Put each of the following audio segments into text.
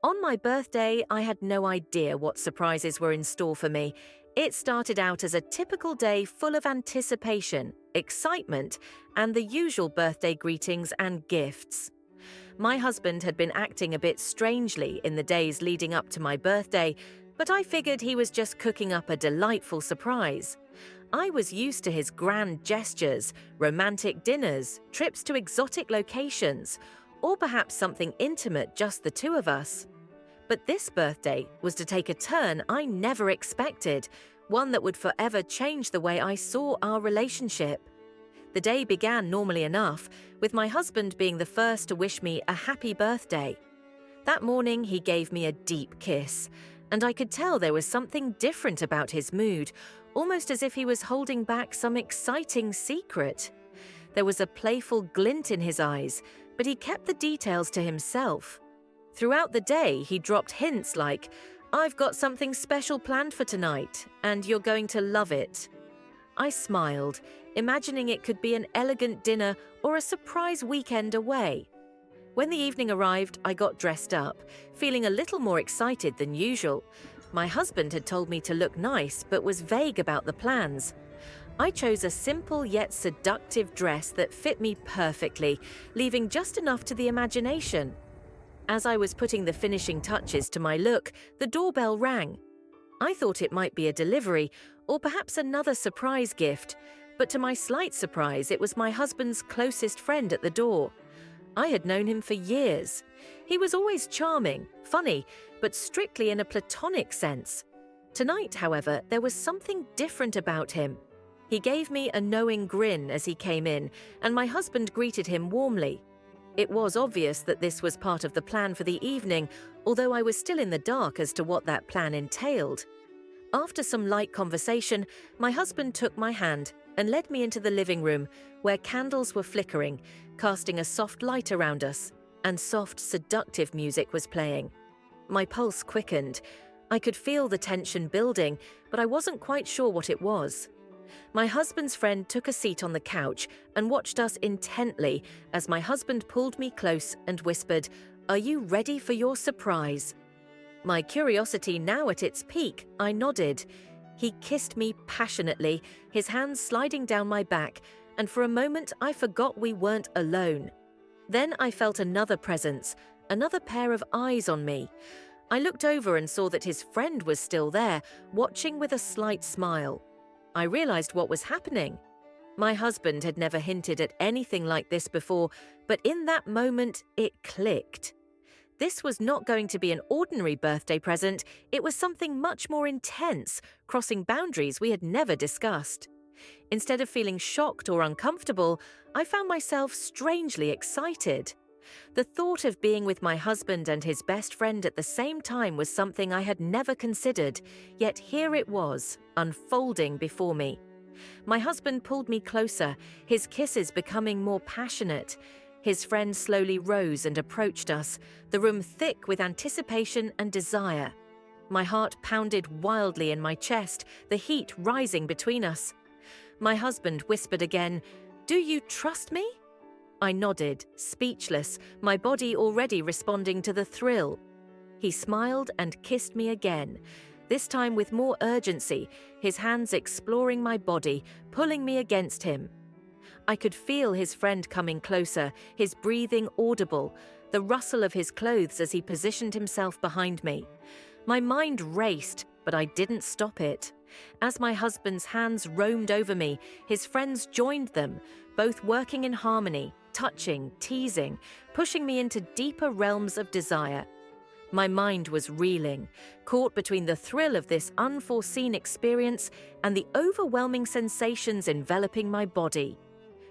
On my birthday, I had no idea what surprises were in store for me. It started out as a typical day full of anticipation, excitement, and the usual birthday greetings and gifts. My husband had been acting a bit strangely in the days leading up to my birthday, but I figured he was just cooking up a delightful surprise. I was used to his grand gestures, romantic dinners, trips to exotic locations, or perhaps something intimate, just the two of us. But this birthday was to take a turn I never expected, one that would forever change the way I saw our relationship. The day began normally enough, with my husband being the first to wish me a happy birthday. That morning, he gave me a deep kiss, and I could tell there was something different about his mood, almost as if he was holding back some exciting secret. There was a playful glint in his eyes, but he kept the details to himself. Throughout the day, he dropped hints like, "I've got something special planned for tonight, and you're going to love it." I smiled, imagining it could be an elegant dinner or a surprise weekend away. When the evening arrived, I got dressed up, feeling a little more excited than usual. My husband had told me to look nice, but was vague about the plans. I chose a simple yet seductive dress that fit me perfectly, leaving just enough to the imagination. As I was putting the finishing touches to my look, the doorbell rang. I thought it might be a delivery, or perhaps another surprise gift, but to my slight surprise, it was my husband's closest friend at the door. I had known him for years. He was always charming, funny, but strictly in a platonic sense. Tonight, however, there was something different about him. He gave me a knowing grin as he came in, and my husband greeted him warmly. It was obvious that this was part of the plan for the evening, although I was still in the dark as to what that plan entailed. After some light conversation, my husband took my hand and led me into the living room, where candles were flickering, casting a soft light around us, and soft, seductive music was playing. My pulse quickened. I could feel the tension building, but I wasn't quite sure what it was. My husband's friend took a seat on the couch and watched us intently as my husband pulled me close and whispered, "Are you ready for your surprise?" My curiosity now at its peak, I nodded. He kissed me passionately, his hands sliding down my back, and for a moment I forgot we weren't alone. Then I felt another presence, another pair of eyes on me. I looked over and saw that his friend was still there, watching with a slight smile. I realized what was happening. My husband had never hinted at anything like this before, but in that moment, it clicked. This was not going to be an ordinary birthday present, it was something much more intense, crossing boundaries we had never discussed. Instead of feeling shocked or uncomfortable, I found myself strangely excited. The thought of being with my husband and his best friend at the same time was something I had never considered, yet here it was, unfolding before me. My husband pulled me closer, his kisses becoming more passionate. His friend slowly rose and approached us, the room thick with anticipation and desire. My heart pounded wildly in my chest, the heat rising between us. My husband whispered again, "Do you trust me?" I nodded, speechless, my body already responding to the thrill. He smiled and kissed me again, this time with more urgency, his hands exploring my body, pulling me against him. I could feel his friend coming closer, his breathing audible, the rustle of his clothes as he positioned himself behind me. My mind raced, but I didn't stop it. As my husband's hands roamed over me, his friends joined them, both working in harmony, touching, teasing, pushing me into deeper realms of desire. My mind was reeling, caught between the thrill of this unforeseen experience and the overwhelming sensations enveloping my body.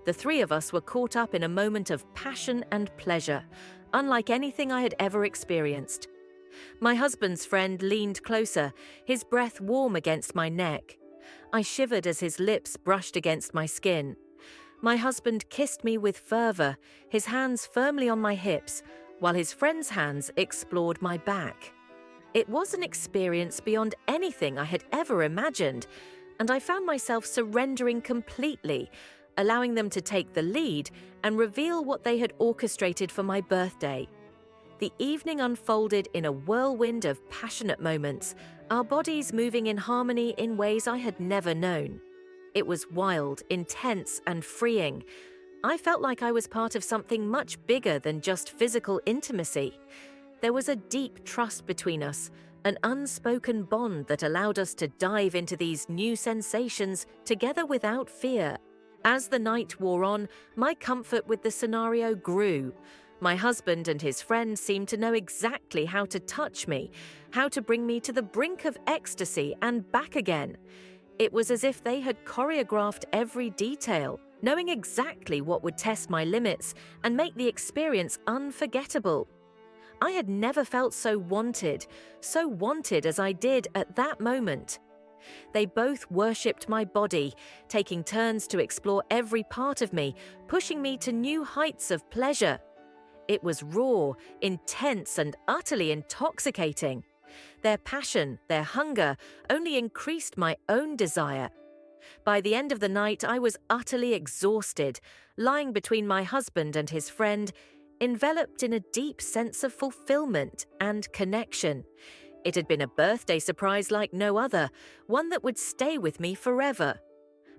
The three of us were caught up in a moment of passion and pleasure, unlike anything I had ever experienced. My husband's friend leaned closer, his breath warm against my neck. I shivered as his lips brushed against my skin. My husband kissed me with fervor, his hands firmly on my hips, while his friend's hands explored my back. It was an experience beyond anything I had ever imagined, and I found myself surrendering completely, allowing them to take the lead and reveal what they had orchestrated for my birthday. The evening unfolded in a whirlwind of passionate moments, our bodies moving in harmony in ways I had never known. It was wild, intense, and freeing. I felt like I was part of something much bigger than just physical intimacy. There was a deep trust between us, an unspoken bond that allowed us to dive into these new sensations together without fear. As the night wore on, my comfort with the scenario grew. My husband and his friend seemed to know exactly how to touch me, how to bring me to the brink of ecstasy and back again. It was as if they had choreographed every detail, knowing exactly what would test my limits and make the experience unforgettable. I had never felt so wanted as I did at that moment. They both worshipped my body, taking turns to explore every part of me, pushing me to new heights of pleasure. It was raw, intense, and utterly intoxicating. Their passion, their hunger, only increased my own desire. By the end of the night, I was utterly exhausted, lying between my husband and his friend, enveloped in a deep sense of fulfillment and connection. It had been a birthday surprise like no other, one that would stay with me forever.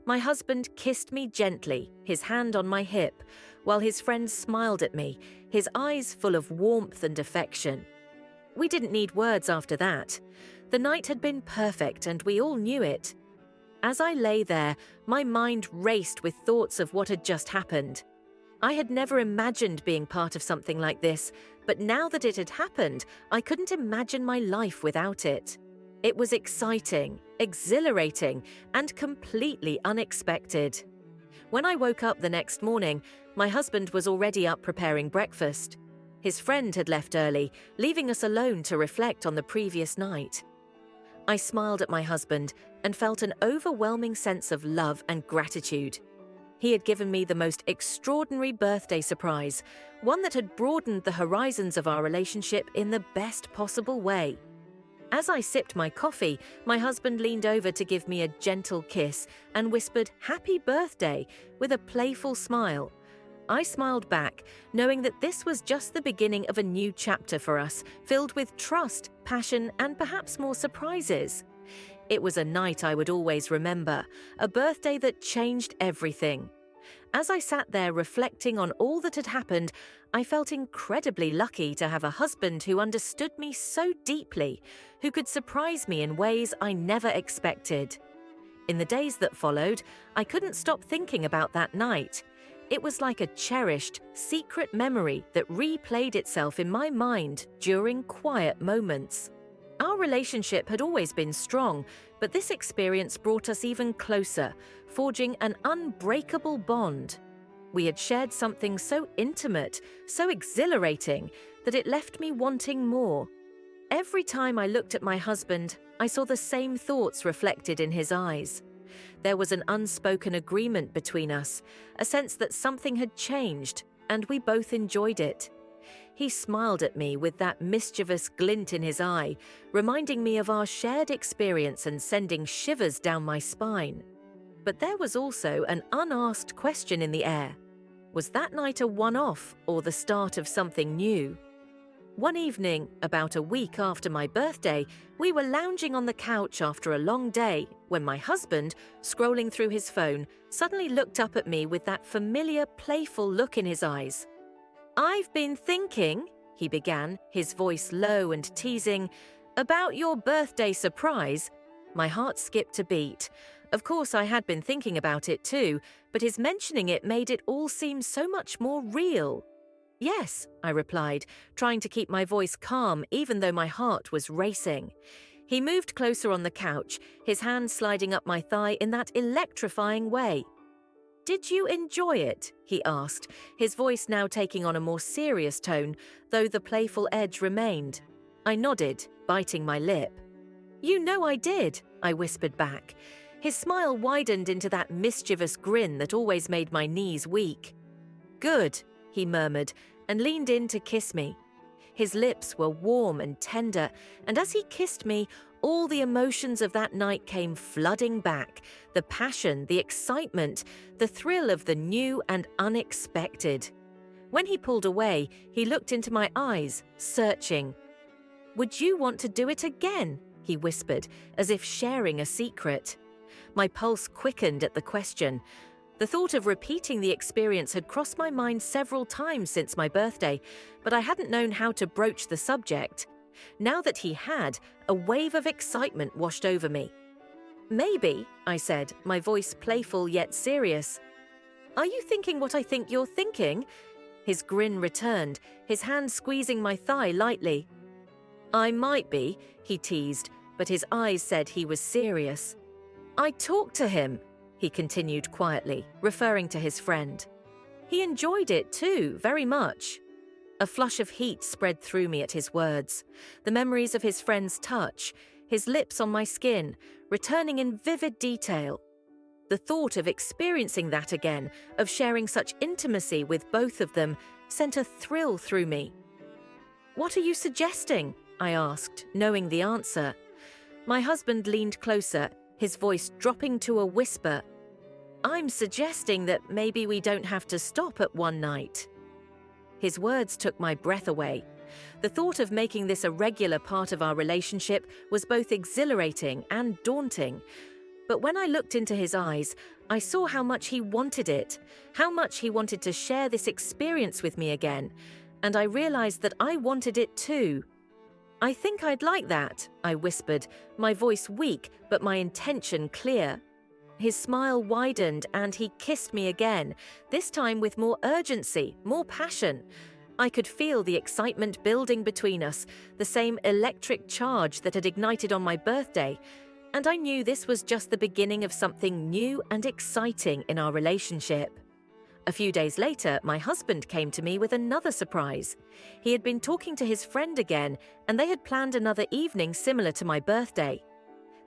My husband kissed me gently, his hand on my hip, while his friend smiled at me, his eyes full of warmth and affection. We didn't need words after that. The night had been perfect, and we all knew it. As I lay there, my mind raced with thoughts of what had just happened. I had never imagined being part of something like this, but now that it had happened, I couldn't imagine my life without it. It was exciting, exhilarating, and completely unexpected. When I woke up the next morning, my husband was already up preparing breakfast. His friend had left early, leaving us alone to reflect on the previous night. I smiled at my husband and felt an overwhelming sense of love and gratitude. He had given me the most extraordinary birthday surprise, one that had broadened the horizons of our relationship in the best possible way. As I sipped my coffee, my husband leaned over to give me a gentle kiss and whispered, "Happy birthday," with a playful smile. I smiled back, knowing that this was just the beginning of a new chapter for us, filled with trust, passion, and perhaps more surprises. It was a night I would always remember, a birthday that changed everything. As I sat there reflecting on all that had happened, I felt incredibly lucky to have a husband who understood me so deeply, who could surprise me in ways I never expected. In the days that followed, I couldn't stop thinking about that night. It was like a cherished, secret memory that replayed itself in my mind during quiet moments. Our relationship had always been strong, but this experience brought us even closer, forging an unbreakable bond. We had shared something so intimate, so exhilarating, that it left me wanting more. Every time I looked at my husband, I saw the same thoughts reflected in his eyes. There was an unspoken agreement between us, a sense that something had changed, and we both enjoyed it. He smiled at me with that mischievous glint in his eye, reminding me of our shared experience and sending shivers down my spine. But there was also an unasked question in the air. Was that night a one-off or the start of something new? One evening, about a week after my birthday, we were lounging on the couch after a long day when my husband, scrolling through his phone, suddenly looked up at me with that familiar, playful look in his eyes. "I've been thinking," he began, his voice low and teasing, "about your birthday surprise." My heart skipped a beat. Of course, I had been thinking about it too, but his mentioning it made it all seem so much more real. "Yes," I replied, trying to keep my voice calm even though my heart was racing. He moved closer on the couch, his hand sliding up my thigh in that electrifying way. "Did you enjoy it?" he asked, his voice now taking on a more serious tone, though the playful edge remained. I nodded, biting my lip. "You know I did," I whispered back. His smile widened into that mischievous grin that always made my knees weak. "Good," he murmured, and leaned in to kiss me. His lips were warm and tender, and as he kissed me, all the emotions of that night came flooding back, the passion, the excitement, the thrill of the new and unexpected. When he pulled away, he looked into my eyes, searching. "Would you want to do it again?" he whispered, as if sharing a secret. My pulse quickened at the question. The thought of repeating the experience had crossed my mind several times since my birthday, but I hadn't known how to broach the subject. Now that he had, a wave of excitement washed over me. "Maybe," I said, my voice playful yet serious. "Are you thinking what I think you're thinking?" His grin returned, his hand squeezing my thigh lightly. "I might be," he teased, but his eyes said he was serious. "I talked to him," he continued quietly, referring to his friend. "He enjoyed it too, very much." A flush of heat spread through me at his words. The memories of his friend's touch, his lips on my skin, returning in vivid detail. The thought of experiencing that again, of sharing such intimacy with both of them, sent a thrill through me. "What are you suggesting?" I asked, knowing the answer. My husband leaned closer, his voice dropping to a whisper. "I'm suggesting that maybe we don't have to stop at one night." His words took my breath away. The thought of making this a regular part of our relationship was both exhilarating and daunting. But when I looked into his eyes, I saw how much he wanted it, how much he wanted to share this experience with me again, and I realized that I wanted it too. "I think I'd like that," I whispered, my voice weak but my intention clear. His smile widened and he kissed me again, this time with more urgency, more passion. I could feel the excitement building between us, the same electric charge that had ignited on my birthday, and I knew this was just the beginning of something new and exciting in our relationship. A few days later, my husband came to me with another surprise. He had been talking to his friend again, and they had planned another evening similar to my birthday.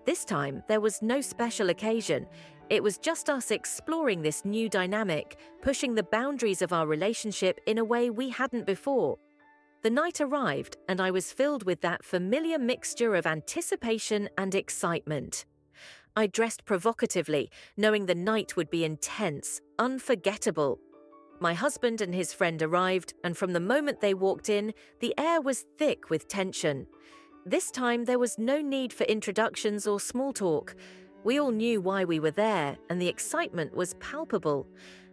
This time, there was no special occasion. It was just us exploring this new dynamic, pushing the boundaries of our relationship in a way we hadn't before. The night arrived, and I was filled with that familiar mixture of anticipation and excitement. I dressed provocatively, knowing the night would be intense, unforgettable. My husband and his friend arrived, and from the moment they walked in, the air was thick with tension. This time, there was no need for introductions or small talk. We all knew why we were there, and the excitement was palpable.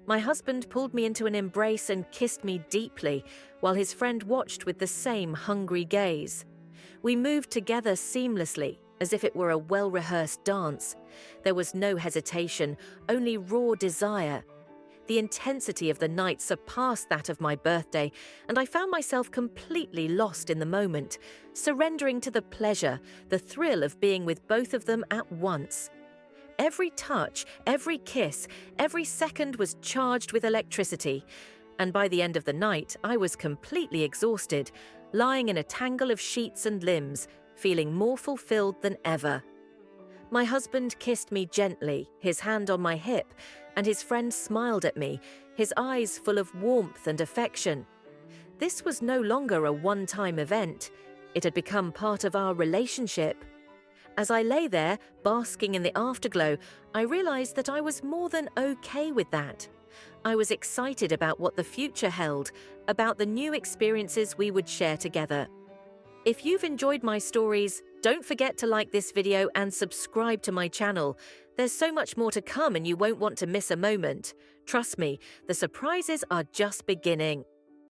My husband pulled me into an embrace and kissed me deeply, while his friend watched with the same hungry gaze. We moved together seamlessly, as if it were a well-rehearsed dance. There was no hesitation, only raw desire. The intensity of the night surpassed that of my birthday, and I found myself completely lost in the moment, surrendering to the pleasure, the thrill of being with both of them at once. Every touch, every kiss, every second was charged with electricity, and by the end of the night, I was completely exhausted, lying in a tangle of sheets and limbs, feeling more fulfilled than ever. My husband kissed me gently, his hand on my hip, and his friend smiled at me, his eyes full of warmth and affection. This was no longer a one-time event. It had become part of our relationship. As I lay there, basking in the afterglow, I realized that I was more than okay with that. I was excited about what the future held, about the new experiences we would share together. If you've enjoyed my stories, don't forget to like this video and subscribe to my channel. There's so much more to come and you won't want to miss a moment. Trust me, the surprises are just beginning.